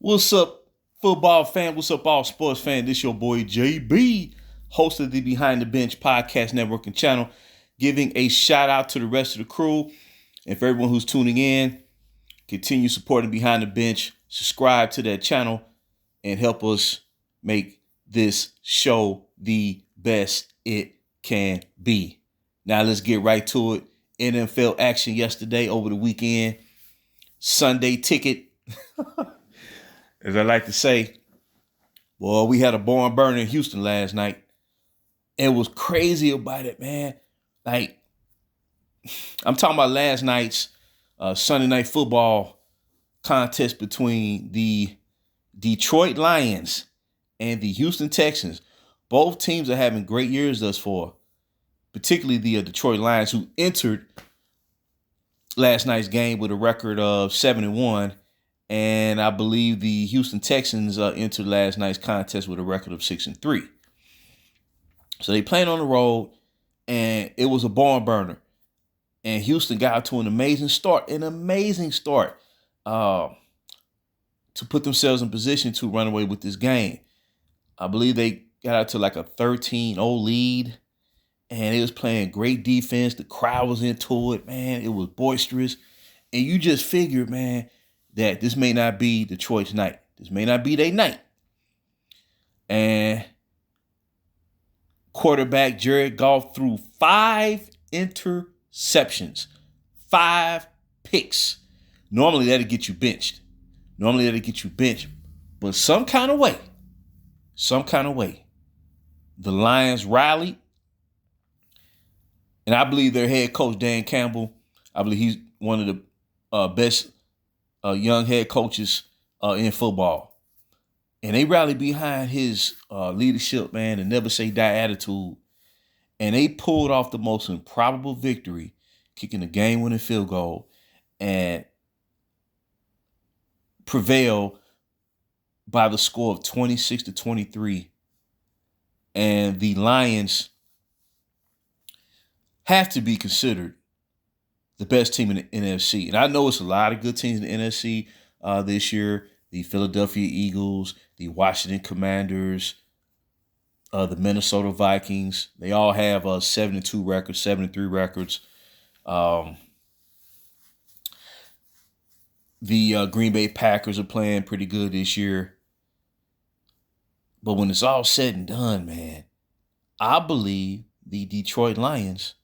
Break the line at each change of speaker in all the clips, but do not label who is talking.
What's up, football fan? What's up, all sports fan? This your boy JB, host of the Behind the Bench podcast network and channel, giving a shout out to the rest of the crew. And for everyone who's tuning in, continue supporting Behind the Bench, subscribe to that channel, and help us make this show the best it can be. Now let's get right to it. NFL action yesterday over the weekend. Sunday ticket. As I like to say, well, we had a barn burner in Houston last night. And what's crazy about it, man, like, I'm talking about last night's Sunday night football contest between the Detroit Lions and the Houston Texans. Both teams are having great years thus far, particularly the Detroit Lions, who entered last night's game with a record of 7-1. And I believe the Houston Texans entered last night's contest with a record of 6-3. So they played on the road, and it was a barn burner. And Houston got out to an amazing start to put themselves in position to run away with this game. I believe they got out to like a 13-0 lead, and it was playing great defense. The crowd was into it, man. It was boisterous. And you just figured, man, that this may not be Detroit's night. This may not be their night. And quarterback Jared Goff threw 5 interceptions, 5 picks. Normally that'll get you benched. But some kind of way, the Lions rallied. And I believe their head coach, Dan Campbell, I believe he's one of the best young head coaches in football. And they rallied behind his leadership, man, and never say die attitude. And they pulled off the most improbable victory, kicking a game-winning field goal, and prevailed by the score of 26-23. And the Lions have to be considered the best team in the NFC. And I know it's a lot of good teams in the NFC this year. The Philadelphia Eagles, the Washington Commanders, the Minnesota Vikings. They all have 7-2 records, 7-3 records. The Green Bay Packers are playing pretty good this year. But when it's all said and done, man, I believe the Detroit Lions,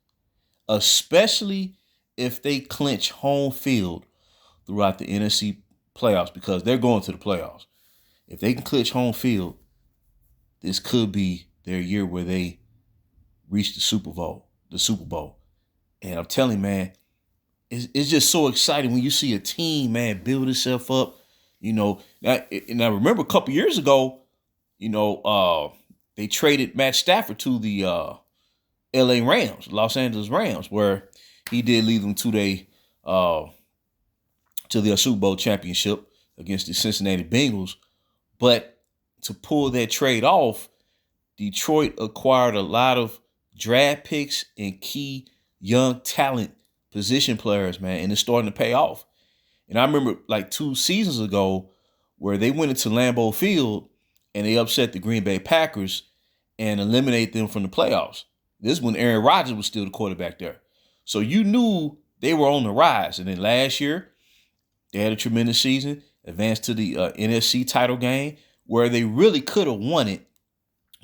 especially if they clinch home field throughout the NFC playoffs, because they're going to the playoffs. If they can clinch home field, this could be their year where they reach the Super Bowl. And I'm telling you, man, it's just so exciting when you see a team, man, build itself up. You know, and I remember a couple years ago, they traded Matt Stafford to the LA Rams, Los Angeles Rams, where he did lead them to the Super Bowl championship against the Cincinnati Bengals. But to pull that trade off, Detroit acquired a lot of draft picks and key young talent position players, man, and it's starting to pay off. And I remember like 2 seasons ago where they went into Lambeau Field and they upset the Green Bay Packers and eliminated them from the playoffs. This is when Aaron Rodgers was still the quarterback there. So you knew they were on the rise. And then last year, they had a tremendous season, advanced to the NFC title game, where they really could have won it,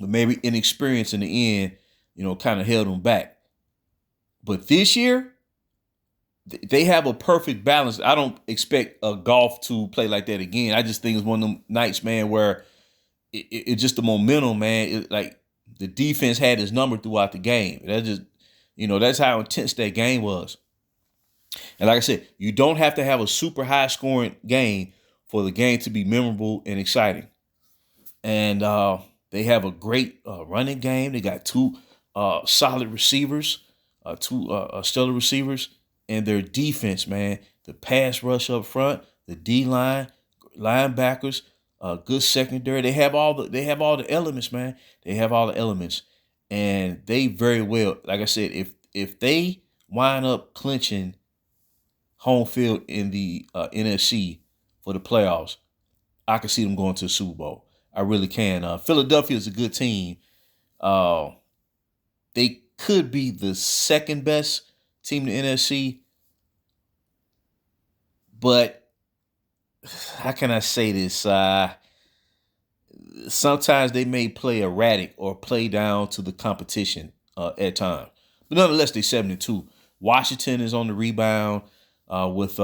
but maybe inexperience in the end, kind of held them back. But this year, they have a perfect balance. I don't expect Goff to play like that again. I just think it's one of them nights, man, where it just the momentum, man. Like the defense had his number throughout the game. That just, that's how intense that game was. And like I said, you don't have to have a super high scoring game for the game to be memorable and exciting. And they have a great running game. They got 2 solid receivers, 2 stellar receivers. And their defense, man, the pass rush up front, the D-line, linebackers, good secondary. They have all the elements, man. They have all the elements. And they very well, like I said, if they wind up clinching home field in the NFC for the playoffs, I can see them going to the Super Bowl. I really can. Philadelphia is a good team. They could be the second best team in the NFC, but how can I say this? Sometimes they may play erratic or play down to the competition at times. But nonetheless, they're 7-2. Washington is on the rebound with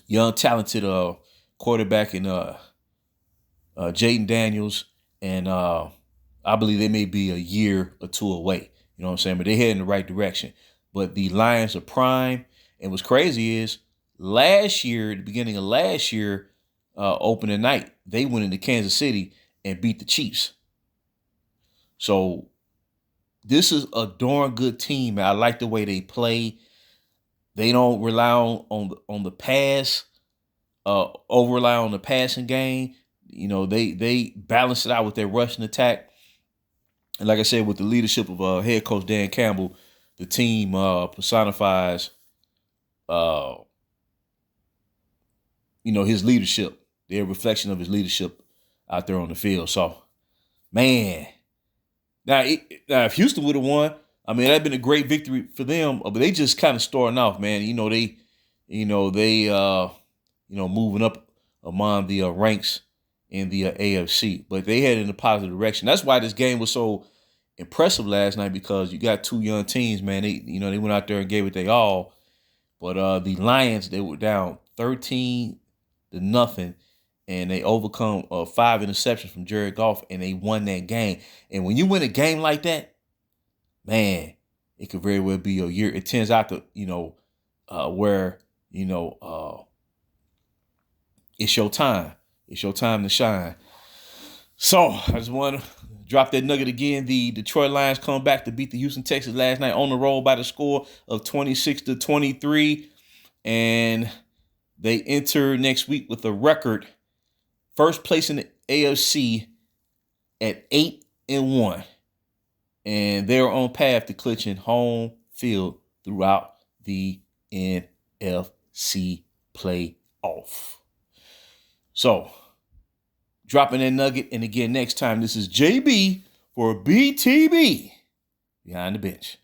young, talented quarterback in Jaden Daniels, and I believe they may be a year or two away. You know what I'm saying? But they're heading in the right direction. But the Lions are prime. And what's crazy is last year, at the beginning of last year, opening night, they went into Kansas City and beat the Chiefs. So this is a darn good team. I like the way they play. They don't rely on the pass, over rely on the passing game. You know, they balance it out with their rushing attack. And like I said, with the leadership of head coach Dan Campbell, the team personifies, his leadership. They're a reflection of his leadership out there on the field. So, man, now if Houston would have won, I mean, that'd been a great victory for them. But they just kind of starting off, man. Moving up among the ranks in the AFC, but they headed in a positive direction. That's why this game was so impressive last night, because you got two young teams, man. They went out there and gave it their all. But the Lions, they were down 13-0, and they overcome 5 interceptions from Jared Goff, and they won that game. And when you win a game like that, man, it could very well be your year. It turns out to, where, it's your time. It's your time to shine. So I just want to drop that nugget again. The Detroit Lions come back to beat the Houston Texans last night on the road by the score of 26-23. And they enter next week with a record, first place in the AFC at 8-1. And they're on path to clinching home field throughout the NFC playoff. So, dropping that nugget. And again, next time, this is JB for BTB Behind the Bench.